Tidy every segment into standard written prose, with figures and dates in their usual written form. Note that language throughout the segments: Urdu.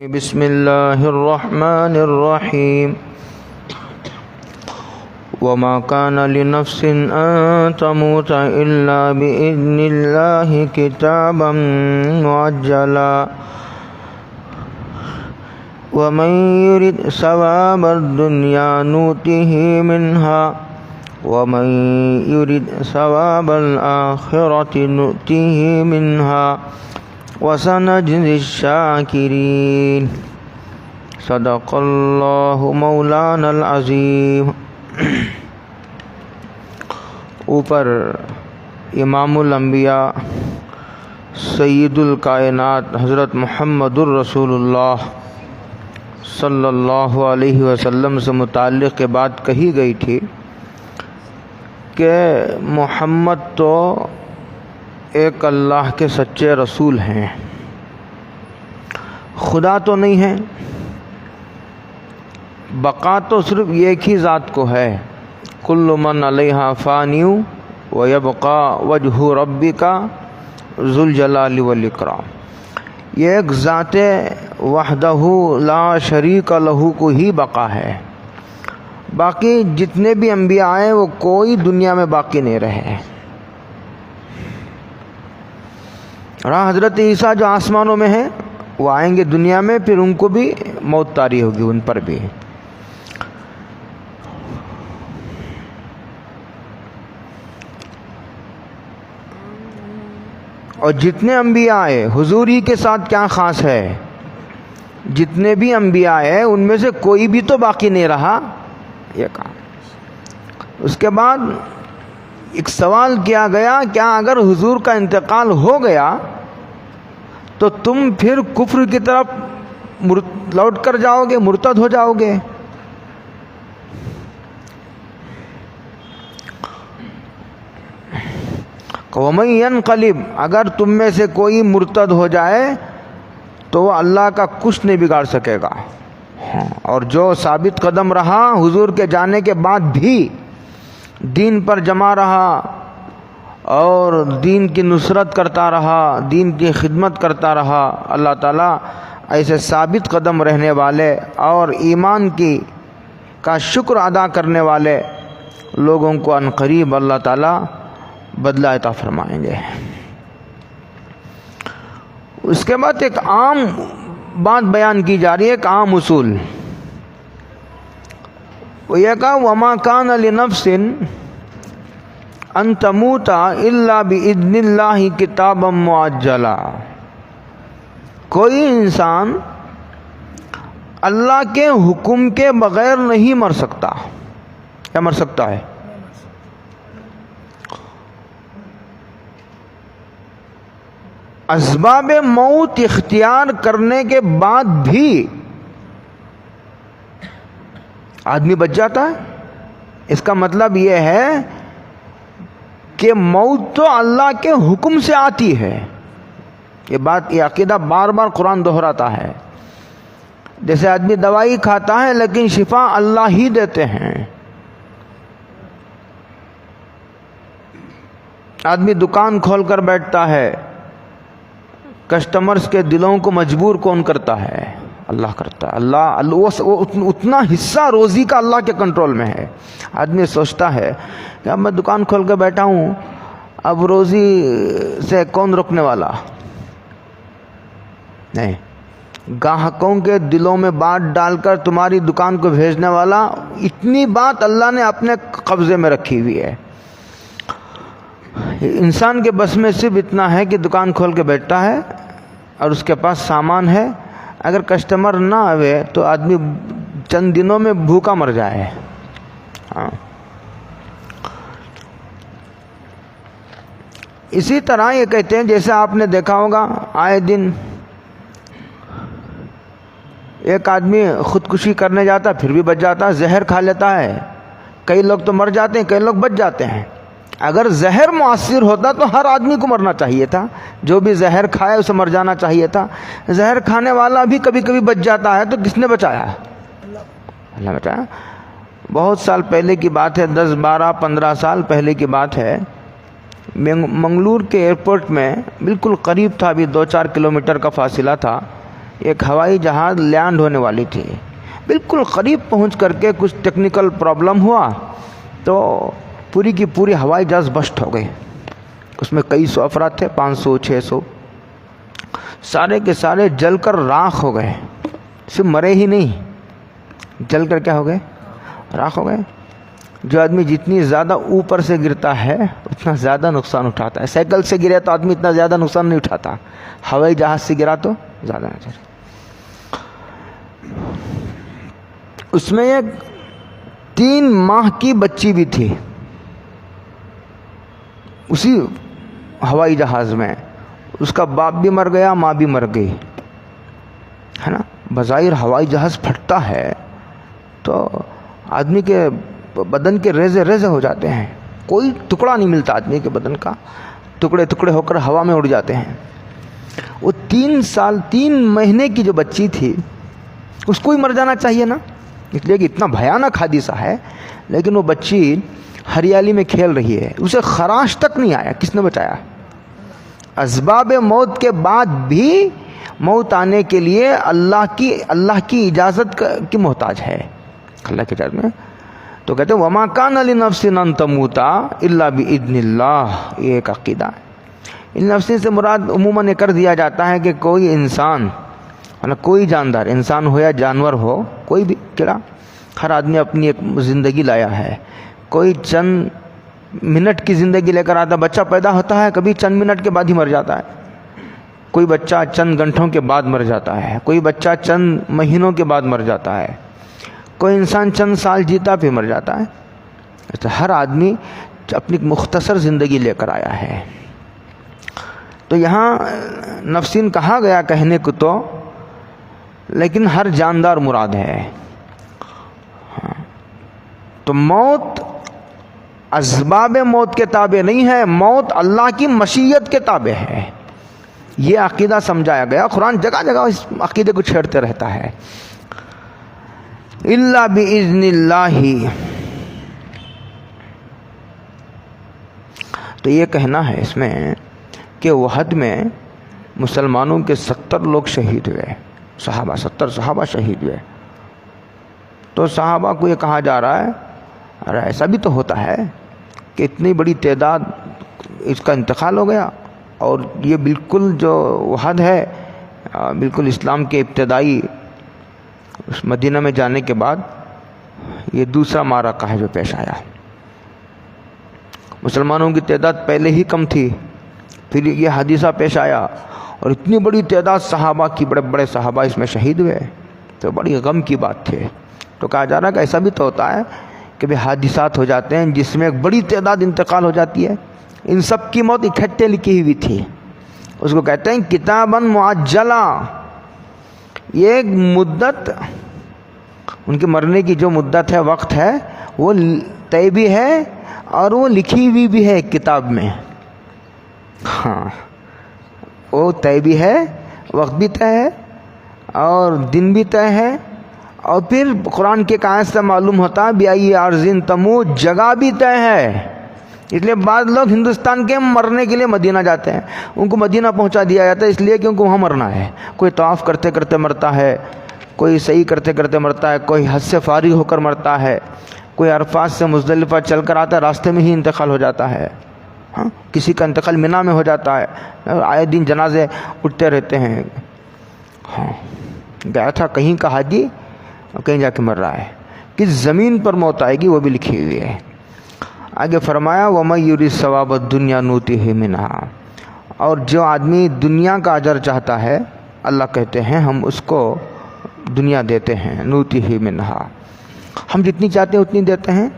بسم اللہ الرحمن الرحیم وما كان لنفس أن تموت إلا بإذن الله كتابا مؤجلا ومن يرد ثواب الدنيا نؤته منها ومن يرد ثواب الآخرة نؤته منها وسنجزي الشاكرين صدق اللہ مولانا العظیم۔ اوپر امام الانبیاء سید الکائنات حضرت محمد الرسول اللہ صلی اللہ علیہ وسلم سے متعلق یہ بات کہی گئی تھی کہ محمد تو ایک اللہ کے سچے رسول ہیں، خدا تو نہیں ہے، بقا تو صرف ایک ہی ذات کو ہے، کل من علیہا فانی ویبقا وجہ ربک ذو الجلال والاکرام۔ یہ ایک ذات وحدہ لا شریک لہ کو ہی بقا ہے، باقی جتنے بھی انبیاء آئے وہ کوئی دنیا میں باقی نہیں رہے۔ رہا حضرت عیسیٰ جو آسمانوں میں ہیں وہ آئیں گے دنیا میں، پھر ان کو بھی موت طاری ہوگی، ان پر بھی۔ اور جتنے انبیاء آئے حضور ہی کے ساتھ کیا خاص ہے، جتنے بھی انبیاء آئے ان میں سے کوئی بھی تو باقی نہیں رہا، یہ کہا۔ اس کے بعد ایک سوال کیا گیا، کیا اگر حضور کا انتقال ہو گیا تو تم پھر کفر کی طرف لوٹ کر جاؤ گے، مرتد ہو جاؤ گے؟ وَمَن يَنْقَلِبْ، اگر تم میں سے کوئی مرتد ہو جائے تو وہ اللہ کا کچھ نہیں بگاڑ سکے گا، اور جو ثابت قدم رہا حضور کے جانے کے بعد بھی دین پر جمع رہا اور دین کی نصرت کرتا رہا، دین کی خدمت کرتا رہا، اللہ تعالیٰ ایسے ثابت قدم رہنے والے اور ایمان کا شکر ادا کرنے والے لوگوں کو عنقریب اللہ تعالیٰ بدلہ عطا فرمائیں گے۔ اس کے بعد ایک عام بات بیان کی جا رہی ہے، ایک عام اصول، وہ یہ کہا وَمَا كَانَ لِنَفْسٍ أَن تَمُوتَ إِلَّا بِإِذْنِ اللَّهِ كِتَابًا مُؤَجَّلًا۔ کوئی انسان اللہ کے حکم کے بغیر نہیں مر سکتا، کیا مر سکتا ہے؟ اسباب موت اختیار کرنے کے بعد بھی آدمی بچ جاتا ہے۔ اس کا مطلب یہ ہے کہ موت تو اللہ کے حکم سے آتی ہے۔ یہ عقیدہ بار بار قرآن دہراتا ہے۔ جیسے آدمی دوائی کھاتا ہے لیکن شفا اللہ ہی دیتے ہیں۔ آدمی دکان کھول کر بیٹھتا ہے، کسٹمرز کے دلوں کو مجبور کون کرتا ہے؟ اللہ کرتا ہے۔ اللہ اتنا حصہ روزی کا اللہ کے کنٹرول میں ہے۔ آدمی سوچتا ہے کہ اب میں دکان کھول کے بیٹھا ہوں، اب روزی سے کون روکنے والا؟ نہیں، گاہکوں کے دلوں میں بات ڈال کر تمہاری دکان کو بھیجنے والا، اتنی بات اللہ نے اپنے قبضے میں رکھی ہوئی ہے۔ انسان کے بس میں صرف اتنا ہے کہ دکان کھول کے بیٹھتا ہے اور اس کے پاس سامان ہے، اگر کسٹمر نہ آئے تو آدمی چند دنوں میں بھوکا مر جائے۔ اسی طرح یہ کہتے ہیں، جیسے آپ نے دیکھا ہوگا آئے دن ایک آدمی خودکشی کرنے جاتا پھر بھی بچ جاتا، زہر کھا لیتا ہے، کئی لوگ تو مر جاتے ہیں، کئی لوگ بچ جاتے ہیں۔ اگر زہر مؤثر ہوتا تو ہر آدمی کو مرنا چاہیے تھا، جو بھی زہر کھائے اسے مر جانا چاہیے تھا۔ زہر کھانے والا بھی کبھی کبھی بچ جاتا ہے، تو کس نے بچایا؟ اللہ بچایا۔ بہت سال پہلے کی بات ہے، 10 12 15 سال پہلے کی بات ہے، منگلور کے ایئرپورٹ میں بالکل قریب تھا، ابھی 2-4 کلومیٹر کا فاصلہ تھا، ایک ہوائی جہاز لینڈ ہونے والی تھی، بالکل قریب پہنچ کر کے کچھ ٹیکنیکل پرابلم ہوا تو پوری کی پوری ہوائی جہاز بسٹ ہو گئی. اس میں کئی سو افراد تھے، 500 600، سارے کے سارے جل کر راکھ ہو گئے. صرف مرے ہی نہیں، جل کر کیا ہو گئے؟ راکھ ہو گئے. جو آدمی جتنی زیادہ اوپر سے گرتا ہے اتنا زیادہ نقصان اٹھاتا ہے. سائیکل سے گرے تو آدمی اتنا زیادہ نقصان نہیں اٹھاتا، ہوائی جہاز سے گرا تو زیادہ نقصان. اس میں ایک 3 ماہ کی بچی بھی تھی اسی ہوائی جہاز میں. اس کا باپ بھی مر گیا، ماں بھی مر گئی، ہے نا. بظاہر ہوائی جہاز پھٹتا ہے تو آدمی کے بدن کے ریزے ریزے ہو جاتے ہیں، کوئی ٹکڑا نہیں ملتا آدمی کے بدن کا، ٹکڑے ٹکڑے ہو کر ہوا میں اڑ جاتے ہیں. وہ 3 مہینے کی جو بچی تھی اس کو ہی مر جانا چاہیے نا، اس لیے کہ اتنا بھیانک حادثہ ہے. لیکن وہ بچی ہریالی میں کھیل رہی ہے، اسے خراش تک نہیں آیا. کس نے بچایا؟ اسباب موت کے بعد بھی موت آنے کے لیے اللہ کی اجازت کی محتاج ہے، اللہ کی اجازت میں. تو کہتے ہیں وما کان لنفس ان تموت الا باذن اللہ. یہ ایک عقیدہ ہے. ان نفس سے مراد عموماً یہ کر دیا جاتا ہے کہ کوئی انسان، کوئی جاندار، انسان ہو یا جانور ہو، کوئی بھی کیڑا، ہر آدمی اپنی ایک زندگی لایا ہے. کوئی چند منٹ کی زندگی لے کر آتا، بچہ پیدا ہوتا ہے کبھی چند منٹ کے بعد ہی مر جاتا ہے. کوئی بچہ چند گھنٹوں کے بعد مر جاتا ہے، کوئی بچہ چند مہینوں کے بعد مر جاتا ہے، کوئی انسان چند سال جیتا پھر مر جاتا ہے. تو ہر آدمی اپنی مختصر زندگی لے کر آیا ہے. تو یہاں نفسین کہا گیا کہنے کو تو، لیکن ہر جاندار مراد ہے. تو موت اسباب موت کے تابع نہیں ہے، موت اللہ کی مشیت کے تابع ہے. یہ عقیدہ سمجھایا گیا. قرآن جگہ جگہ اس عقیدے کو چھیڑتے رہتا ہے. الا باذن اللہ. تو یہ کہنا ہے اس میں کہ وحد میں مسلمانوں کے 70 لوگ شہید ہوئے، 70 صحابہ شہید ہوئے. تو صحابہ کو یہ کہا جا رہا ہے ارے ایسا بھی تو ہوتا ہے کہ اتنی بڑی تعداد اس کا انتقال ہو گیا. اور یہ بالکل جو وحد ہے، بالکل اسلام کے ابتدائی اس مدینہ میں جانے کے بعد یہ دوسرا معرکہ ہے جو پیش آیا. مسلمانوں کی تعداد پہلے ہی کم تھی، پھر یہ حادثہ پیش آیا اور اتنی بڑی تعداد صحابہ کی، بڑے بڑے صحابہ اس میں شہید ہوئے. تو بڑی غم کی بات تھی. تو کہا جا رہا ہے کہ ایسا بھی تو ہوتا ہے کہ بھی حادثات ہو جاتے ہیں جس میں ایک بڑی تعداد انتقال ہو جاتی ہے. ان سب کی موت اکٹھے لکھی ہوئی تھی. اس کو کہتے ہیں کتاباً معجلہ. یہ ایک مدت، ان کے مرنے کی جو مدت ہے، وقت ہے، وہ طے بھی ہے اور وہ لکھی ہوئی بھی ہے ایک کتاب میں. ہاں، وہ طے بھی ہے، وقت بھی طے ہے اور دن بھی طے ہے. اور پھر قرآن کے آیت سے معلوم ہوتا ہے بِأَيِّ أَرْضٍ تَمُوتُ، جگہ بھی طے ہے. اس لیے بعض لوگ ہندوستان کے مرنے کے لیے مدینہ جاتے ہیں، ان کو مدینہ پہنچا دیا جاتا ہے اس لیے کہ ان کو وہاں مرنا ہے. کوئی طواف کرتے کرتے مرتا ہے، کوئی صحیح کرتے کرتے مرتا ہے، کوئی حج سے فارغ ہو کر مرتا ہے، کوئی عرفات سے مزدلفہ چل کر آتا ہے، راستے میں ہی انتقال ہو جاتا ہے. ہاں، کسی کا انتقال منی میں ہو جاتا ہے. آئے دن جنازے اٹھتے رہتے ہیں. ہاں، گیا تھا کہیں کا حاجی، کہیں جا کے مر رہا ہے. کس زمین پر موت آئے گی وہ بھی لکھی ہوئی ہے. آگے فرمایا وَمَن يُرِدْ ثَوَابَ الدُّنْيَا نُؤْتِهِ مِنْهَا. اور جو آدمی دنیا کا اجر چاہتا ہے، اللہ کہتے ہیں ہم اس کو دنیا دیتے ہیں. نُؤْتِهِ مِنْهَا، ہم جتنی چاہتے ہیں اتنی دیتے ہیں.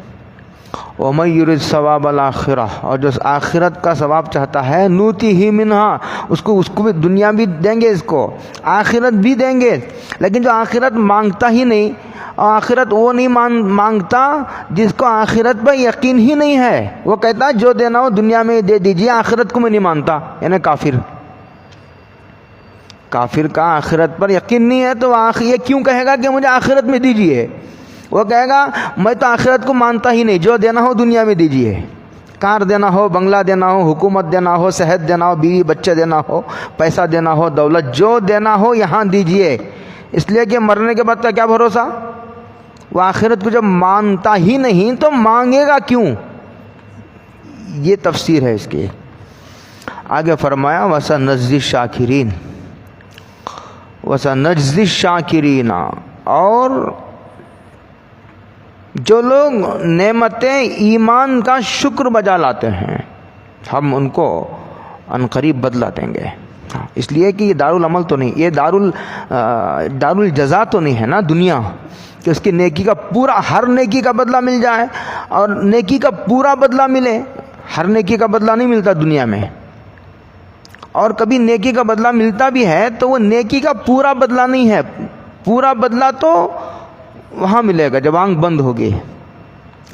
وَمَن يُرِدْ ثَوَابَ الْآخِرَةِ، اور جو آخرت کا ثواب چاہتا ہے، نُؤْتِهِ مِنْهَا، اس کو بھی دنیا بھی دیں گے، اس کو آخرت بھی دیں گے. لیکن جو آخرت مانگتا ہی نہیں، آخرت وہ نہیں مانگتا جس کو آخرت پر یقین ہی نہیں ہے، وہ کہتا ہے جو دینا ہو دنیا میں دے دیجیے، آخرت کو میں نہیں مانتا. یعنی کافر کا آخرت پر یقین نہیں ہے تو یہ کیوں کہے گا کہ مجھے آخرت میں دیجیے؟ وہ کہے گا میں تو آخرت کو مانتا ہی نہیں، جو دینا ہو دنیا میں دیجیے. کار دینا ہو، بنگلہ دینا ہو، حکومت دینا ہو، صحت دینا ہو، بیوی بچے دینا ہو، پیسہ دینا ہو، دولت جو دینا ہو یہاں دیجئے، اس لیے کہ مرنے کے بعد کا کیا بھروسہ؟ وہ آخرت کو جب مانتا ہی نہیں تو مانگے گا کیوں؟ یہ تفسیر ہے اس کی۔ آگے فرمایا وَسَنَجْزِي الشَّاكِرِينَ، وَسَنَجْزِي الشَّاكِرِينَ، اور جو لوگ نعمتیں ایمان کا شکر بجا لاتے ہیں ہم ان کو عنقریب بدلہ دیں گے۔ اس لیے کہ یہ دارالعمل تو نہیں، یہ دارالجزا تو نہیں ہے نا دنیا، کہ اس کی نیکی کا پورا، ہر نیکی کا بدلہ مل جائے اور نیکی کا پورا بدلہ ملے۔ ہر نیکی کا بدلہ نہیں ملتا دنیا میں، اور کبھی نیکی کا بدلہ ملتا بھی ہے تو وہ نیکی کا پورا بدلہ نہیں ہے، پورا بدلہ تو وہاں ملے گا جب آنکھ بند ہوگی۔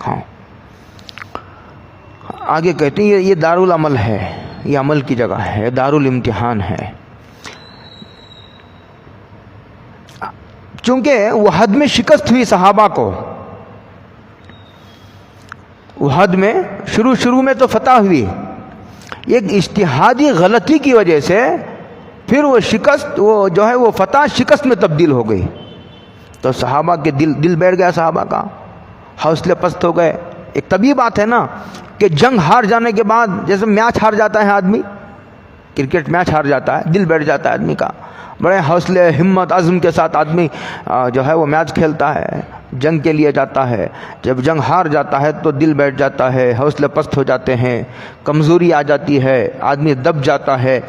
ہاں آگے کہتے ہیں یہ دارالعمل ہے، یہ عمل کی جگہ ہے، دارالامتحان ہے۔ چونکہ احد میں شکست ہوئی صحابہ کو، احد میں شروع میں تو فتح ہوئی، ایک اجتہادی غلطی کی وجہ سے پھر وہ شکست، وہ جو ہے وہ فتح شکست میں تبدیل ہو گئی، تو صحابہ کے دل بیٹھ گیا، صحابہ کا حوصلے پست ہو گئے۔ ایک طبیعی بات ہے نا کہ جنگ ہار جانے کے بعد، جیسے میچ ہار جاتا ہے آدمی، کرکٹ میچ ہار جاتا ہے، دل بیٹھ جاتا ہے آدمی کا، بڑے حوصلے ہمت عزم کے ساتھ آدمی جو ہے وہ میچ کھیلتا ہے، جنگ کے لیے جاتا ہے۔ جب جنگ ہار جاتا ہے تو دل بیٹھ جاتا ہے، حوصلے پست ہو جاتے ہیں، کمزوری آ جاتی ہے، آدمی دب جاتا ہے۔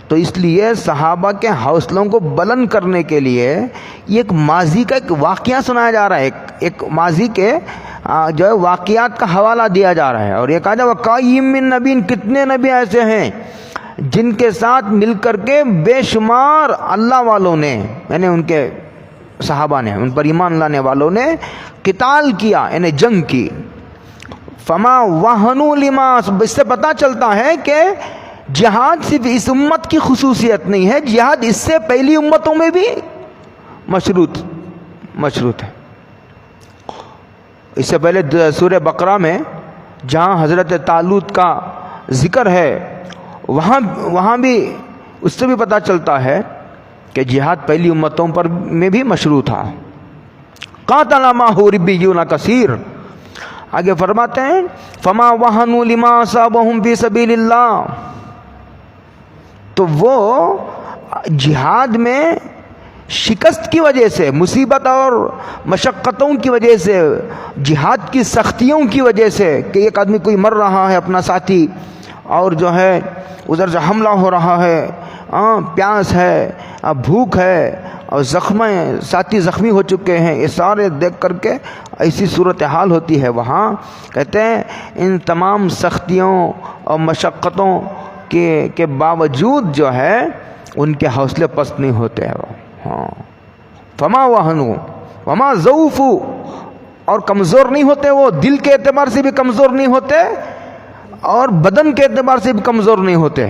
تو اس لیے صحابہ کے حوصلوں کو بلند کرنے کے لیے یہ ایک ماضی کا ایک واقعہ سنایا جا رہا ہے، ایک ماضی کے جو ہے واقعات کا حوالہ دیا جا رہا ہے، اور یہ کہا جا وَقَائِم مِّن نَبِيٍّ، کتنے نبی ایسے ہیں جن کے ساتھ مل کر کے بے شمار اللہ والوں نے، یعنی ان کے صحابہ نے، ان پر ایمان لانے والوں نے قتال کیا، یعنی جنگ کی۔ فما وہنوا لما، اس سے پتہ چلتا ہے کہ جہاد صرف اس امت کی خصوصیت نہیں ہے، جہاد اس سے پہلی امتوں میں بھی مشروط ہے۔ اس سے پہلے سورہ بقرہ میں جہاں حضرت طالوت کا ذکر ہے، وہاں بھی اس سے بھی پتہ چلتا ہے کہ جہاد پہلی امتوں پر میں بھی مشروع تھا۔ قاتل معہ ربیون کثیر، آگے فرماتے ہیں فما وہنوا لما اصابہم فی سبیل اللہ، تو وہ جہاد میں شکست کی وجہ سے، مصیبت اور مشقتوں کی وجہ سے، جہاد کی سختیوں کی وجہ سے، کہ ایک آدمی کوئی مر رہا ہے اپنا ساتھی، اور جو ہے ادھر سے حملہ ہو رہا ہے، پیاس ہے، بھوک ہے، اور ساتھی زخمی ہو چکے ہیں، یہ سارے دیکھ کر کے ایسی صورتحال ہوتی ہے۔ وہاں کہتے ہیں ان تمام سختیوں اور مشقتوں کے باوجود جو ہے ان کے حوصلے پست نہیں ہوتے ہیں۔ ہاں فما وہنوا وما ضعفوا، اور کمزور نہیں ہوتے، وہ دل کے اعتبار سے بھی کمزور نہیں ہوتے اور بدن کے اعتبار سے بھی کمزور نہیں ہوتے۔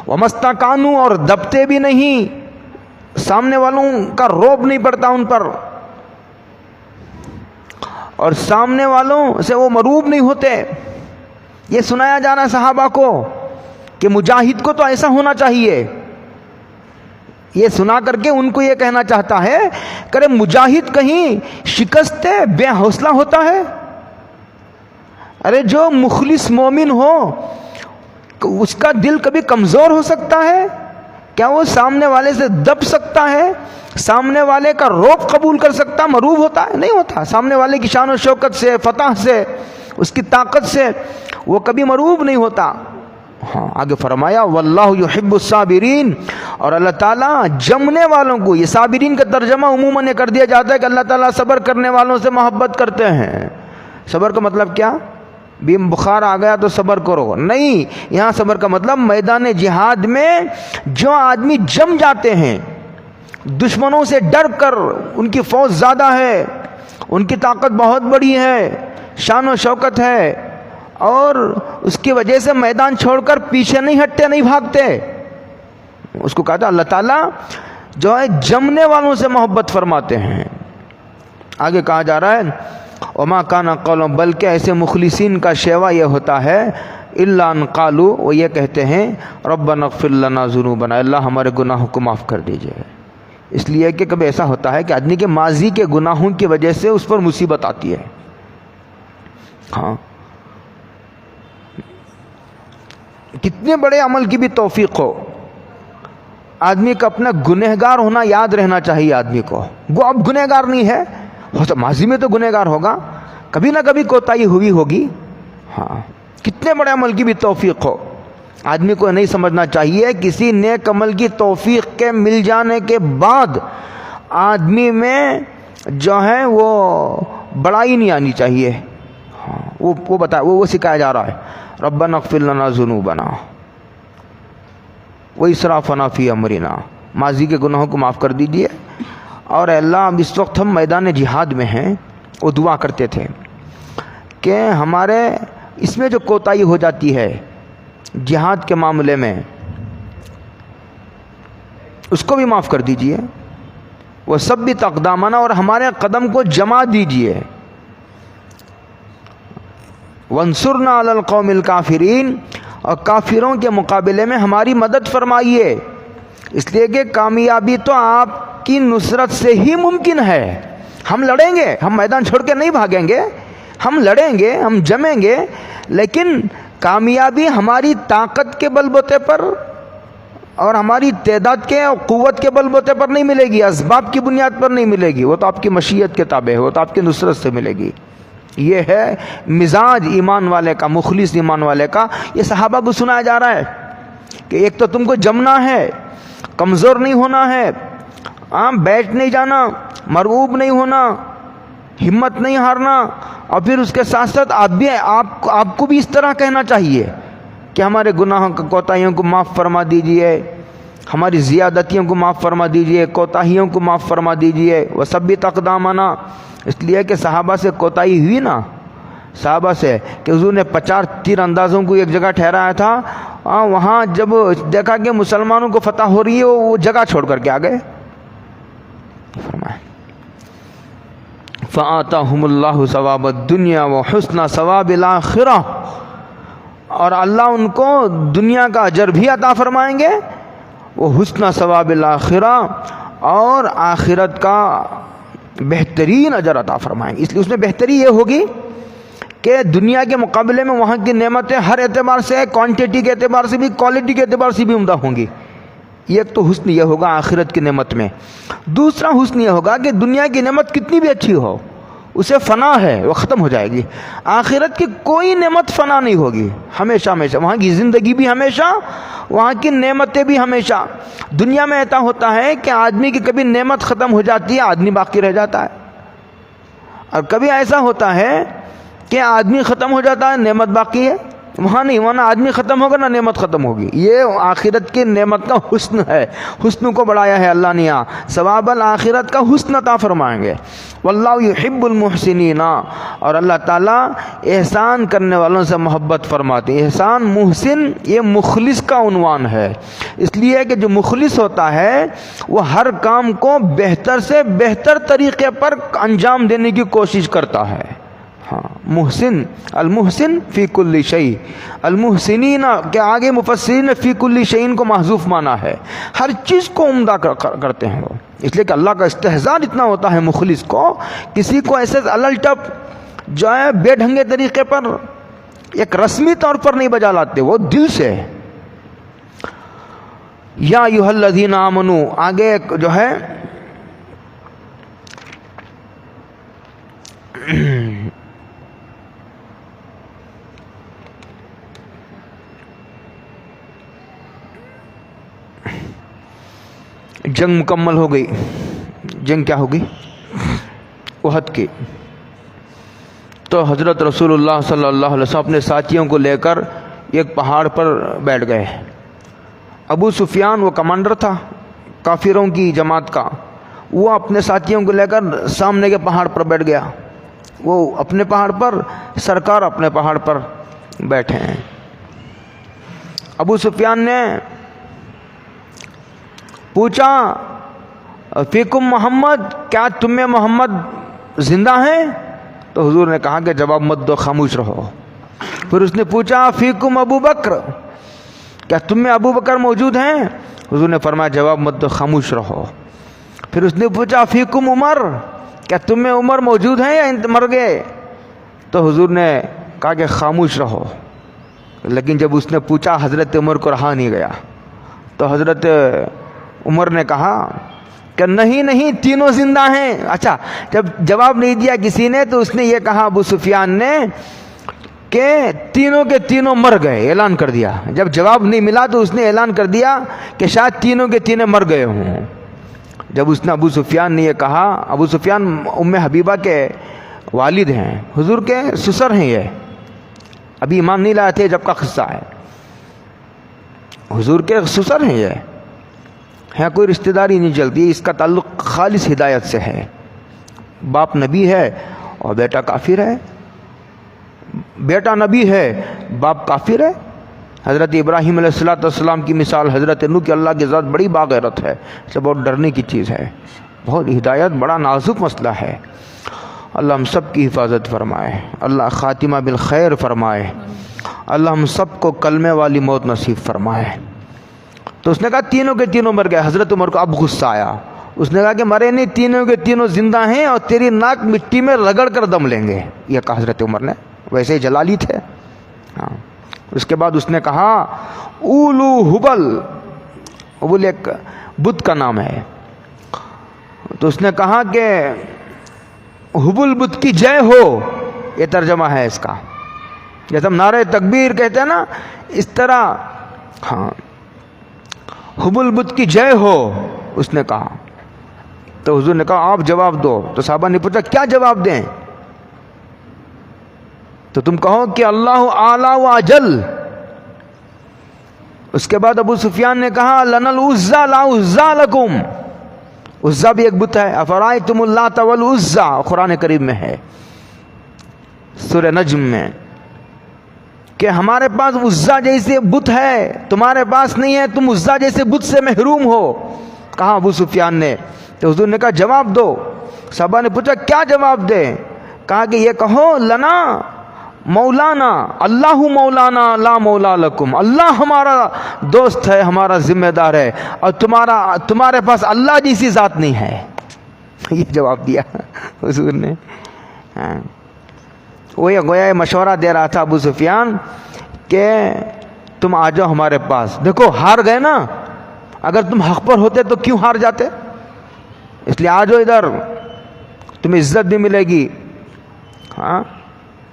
وما استکانوا، اور دبتے بھی نہیں، سامنے والوں کا روب نہیں پڑتا ان پر، اور سامنے والوں سے وہ مروب نہیں ہوتے۔ یہ سنایا جا رہا ہے صحابہ کو کہ مجاہد کو تو ایسا ہونا چاہیے، یہ سنا کر کے ان کو یہ کہنا چاہتا ہے کہ مجاہد کہیں شکست بے حوصلہ ہوتا ہے؟ ارے جو مخلص مومن ہو اس کا دل کبھی کمزور ہو سکتا ہے کیا؟ وہ سامنے والے سے دب سکتا ہے؟ سامنے والے کا روب قبول کر سکتا؟ مروب ہوتا ہے؟ نہیں ہوتا۔ سامنے والے کی شان و شوکت سے، فتح سے، اس کی طاقت سے وہ کبھی مروب نہیں ہوتا۔ ہاں آگے فرمایا واللہ یحب الصابرین، اور اللہ تعالیٰ جمنے والوں کو، یہ صابرین کا ترجمہ عموماً یہ کر دیا جاتا ہے کہ اللہ تعالیٰ صبر کرنے والوں سے محبت کرتے ہیں۔ صبر کا مطلب کیا؟ بخار آ گیا تو صبر کرو، نہیں، یہاں صبر کا مطلب میدان جہاد میں جو آدمی جم جاتے ہیں، دشمنوں سے ڈر کر، ان کی فوج زیادہ ہے، ان کی طاقت بہت بڑی ہے، شان و شوکت ہے، اور اس کی وجہ سے میدان چھوڑ کر پیچھے نہیں ہٹتے، نہیں بھاگتے، اس کو کہتا اللہ تعالیٰ جو ہے جمنے والوں سے محبت فرماتے ہیں۔ آگے کہا جا رہا ہے وما کان قولہم، بلکہ ایسے مخلصین کا شیوا یہ ہوتا ہے، الا ان قالوا، وہ یہ کہتے ہیں ربنا اغفر لنا ذنوبنا، اللہ ہمارے گناہوں کو معاف کر دیجیے. اس لیے کہ کبھی ایسا ہوتا ہے کہ آدمی کے ماضی کے گناہوں کی وجہ سے اس پر مصیبت آتی ہے. ہاں، کتنے بڑے عمل کی بھی توفیق ہو، آدمی کا اپنا گنہگار ہونا یاد رہنا چاہیے آدمی کو. وہ اب گنہگار نہیں ہے، ماضی میں تو گنہگار ہوگا، کبھی نہ کبھی کوتاہی ہوئی ہوگی. ہاں، کتنے بڑے عمل کی بھی توفیق ہو، آدمی کو نہیں سمجھنا چاہیے کسی نیک عمل کی توفیق کے مل جانے کے بعد آدمی میں جو ہے وہ بڑائی نہیں آنی چاہیے. ہاں، وہ سکھایا جا رہا ہے ربنا اغفر لنا ذنوبنا واسرافنا فی امرنا، ماضی کے گناہوں کو معاف کر دیجیے. اور اللہ، اب اس وقت ہم میدان جہاد میں ہیں. وہ دعا کرتے تھے کہ ہمارے اس میں جو کوتاہی ہو جاتی ہے جہاد کے معاملے میں، اس کو بھی معاف کر دیجیے. وہ سب بھی تقدامنا، اور ہمارے قدم کو جما دیجیے. وانصرنا علی القوم الکافرین، اور کافروں کے مقابلے میں ہماری مدد فرمائیے. اس لیے کہ کامیابی تو آپ کی نصرت سے ہی ممکن ہے. ہم لڑیں گے، ہم میدان چھوڑ کے نہیں بھاگیں گے، ہم لڑیں گے، ہم جمیں گے، لیکن کامیابی ہماری طاقت کے بل بوتے پر اور ہماری تعداد کے اور قوت کے بل بوتے پر نہیں ملے گی، اسباب کی بنیاد پر نہیں ملے گی. وہ تو آپ کی مشیت کے تابع ہے، وہ تو آپ کی نصرت سے ملے گی. یہ ہے مزاج ایمان والے کا، مخلص ایمان والے کا. یہ صحابہ کو سنایا جا رہا ہے کہ ایک تو تم کو جمنا ہے، کمزور نہیں ہونا ہے، بیٹھ نہیں جانا، مرعوب نہیں ہونا، ہمت نہیں ہارنا. اور پھر اس کے ساتھ ساتھ آپ کو بھی اس طرح کہنا چاہیے کہ ہمارے گناہوں کوتاہیوں کو معاف فرما دیجئے، ہماری زیادتیوں کو معاف فرما دیجئے، کوتاہیوں کو معاف فرما دیجئے. وثبت اقدامنا، اس لیے کہ صحابہ سے کوتاہی ہوئی نا، صحابہ سے کہ حضور نے 50 تیر اندازوں کو ایک جگہ ٹھہرایا تھا. وہاں جب دیکھا کہ مسلمانوں کو فتح ہو رہی ہے، وہ جگہ چھوڑ کر کے آ گئے. فرمائے فآتاہم اللہ ثواب الدنیا وحسن ثواب الآخرہ، اور اللہ ان کو دنیا کا اجر بھی عطا فرمائیں گے، وہ حسن ثواب الآخرہ، اور آخرت کا بہترین اجر عطا فرمائیں گے. اس لیے اس میں بہتری یہ ہوگی کہ دنیا کے مقابلے میں وہاں کی نعمتیں ہر اعتبار سے، کوانٹٹی کے اعتبار سے بھی، کوالٹی کے اعتبار سے بھی عمدہ ہوں گی. ایک تو حسن یہ ہوگا آخرت کی نعمت میں. دوسرا حسن یہ ہوگا کہ دنیا کی نعمت کتنی بھی اچھی ہو، اسے فنا ہے، وہ ختم ہو جائے گی. آخرت کی کوئی نعمت فنا نہیں ہوگی، ہمیشہ ہمیشہ. وہاں کی زندگی بھی ہمیشہ، وہاں کی نعمتیں بھی ہمیشہ. دنیا میں ایسا ہوتا ہے کہ آدمی کی کبھی نعمت ختم ہو جاتی ہے، آدمی باقی رہ جاتا ہے. اور کبھی ایسا ہوتا ہے کہ آدمی ختم ہو جاتا ہے، نعمت باقی ہے. وہاں نہیں، وہاں نہ آدمی ختم ہوگا نہ نعمت ختم ہوگی. یہ آخرت کی نعمت کا حسن ہے. حسن کو بڑھایا ہے اللہ نے یہاں، ثواب الآخرت کا حسن عطا فرمائیں گے. واللہ یحب المحسنین، اور اللہ تعالیٰ احسان کرنے والوں سے محبت فرماتے ہیں. احسان، محسن، یہ مخلص کا عنوان ہے. اس لیے کہ جو مخلص ہوتا ہے وہ ہر کام کو بہتر سے بہتر طریقے پر انجام دینے کی کوشش کرتا ہے. ہاں، محسن، المحسن فی کل شیء. المحسنین کے آگے مفسرین نے فی کل شیء کو محذوف مانا ہے، ہر چیز کو عمدہ کرتے ہیں وہ. اس لیے کہ اللہ کا استحضار اتنا ہوتا ہے مخلص کو، کسی کو ایسے الل ٹپ جو ہے بے ڈھنگے طریقے پر، ایک رسمی طور پر نہیں بجا لاتے، وہ دل سے. یا ایھا الذین آمنوا، آگے جو ہے جنگ مکمل ہو گئی. جنگ کیا ہوگی؟ احد کی. تو حضرت رسول اللہ صلی اللہ علیہ وسلم اپنے ساتھیوں کو لے کر ایک پہاڑ پر بیٹھ گئے. ابو سفیان وہ کمانڈر تھا کافروں کی جماعت کا، وہ اپنے ساتھیوں کو لے کر سامنے کے پہاڑ پر بیٹھ گیا. وہ اپنے پہاڑ پر، سرکار اپنے پہاڑ پر بیٹھے ہیں. ابو سفیان نے پوچھا فیکم محمد، کیا تم میں محمد زندہ ہیں؟ تو حضور نے کہا کہ جواب مت دو، خاموش رہو. پھر اس نے پوچھا فیکم ابو بکر، کیا تم میں ابو بکر موجود ہیں؟ حضور نے فرمایا جواب مت دو، خاموش رہو۔ پھر اس نے پوچھا فیکم عمر، کیا تم میں عمر موجود ہیں یا مر گئے؟ تو حضور نے کہا کہ خاموش رہو۔ لیکن جب اس نے پوچھا حضرت عمر کو رہا نہیں گیا، تو حضرت عمر نے کہا کہ نہیں تینوں زندہ ہیں۔ اچھا، جب جواب نہیں دیا کسی نے تو اس نے یہ کہا ابو سفیان نے کہ تینوں کے تینوں مر گئے، اعلان کر دیا۔ جب جواب نہیں ملا تو اس نے اعلان کر دیا کہ شاید تینوں کے تینوں مر گئے ہوں۔ جب اس نے ابو سفیان نے یہ کہا، ابو سفیان ام حبیبہ کے والد ہیں، حضور کے سسر ہیں، یہ ابھی ایمان نہیں لائے تھے جب کا قصہ ہے، حضور کے سسر ہیں، یہ ہے کوئی رشتہ داری نہیں چلتی، اس کا تعلق خالص ہدایت سے ہے۔ باپ نبی ہے اور بیٹا کافر ہے، بیٹا نبی ہے باپ کافر ہے۔ حضرت ابراہیم علیہ السلام کی مثال حضرت نوح کی اللہ کی ذات بڑی باغیرت ہے، اسے بہت ڈرنے کی چیز ہے، بہت ہدایت بڑا نازک مسئلہ ہے۔ اللہ ہم سب کی حفاظت فرمائے، اللہ خاتمہ بالخیر فرمائے، اللہ ہم سب کو کلمے والی موت نصیب فرمائے۔ تو اس نے کہا تینوں کے تینوں مر گئے۔ حضرت عمر کو اب غصہ آیا، اس نے کہا کہ مرے نہیں، تینوں کے تینوں زندہ ہیں اور تیری ناک مٹی میں رگڑ کر دم لیں گے، یہ کہا حضرت عمر نے، ویسے ہی جلالی تھے۔ ہاں، اس کے بعد اس نے کہا اولو حبل، حبل ایک بت کا نام ہے، تو اس نے کہا کہ حبل بت کی جے ہو، یہ ترجمہ ہے اس کا، جیسے ہم نعرہ تکبیر کہتے ہیں نا، اس طرح ہاں حبل بت کی جے ہو، اس نے کہا۔ تو حضور نے کہا آپ جواب دو۔ تو صحابہ نے پوچھا کیا جواب دیں؟ تو تم کہو کہ اللہ اعلی و اجل۔ اس کے بعد ابو سفیان نے کہا لنا العزى لا عزى لكم، عزا بھی ایک بت ہے، افرائیتم اللات والعزى، قرآن کریم میں ہے سورہ نجم میں، کہ ہمارے پاس عزا جیسے بت ہے، تمہارے پاس نہیں ہے، تم عزا جیسے بت سے محروم ہو، کہا ابو سفیان نے۔ تو حضور نے کہا جواب دو۔ صحابہ نے پوچھا کیا جواب دے؟ کہا کہ یہ کہو لنا مولانا اللہ مولانا لا مولا لکم، اللہ ہمارا دوست ہے، ہمارا ذمہ دار ہے، اور تمہارے پاس اللہ جیسی ذات نہیں ہے۔ یہ جواب دیا حضور نے۔ وہ یہ گویا مشورہ دے رہا تھا ابو سفیان کہ تم آ جاؤ ہمارے پاس، دیکھو ہار گئے نا، اگر تم حق پر ہوتے تو کیوں ہار جاتے، اس لیے آ جاؤ ادھر، تمہیں عزت بھی ملے گی، ہاں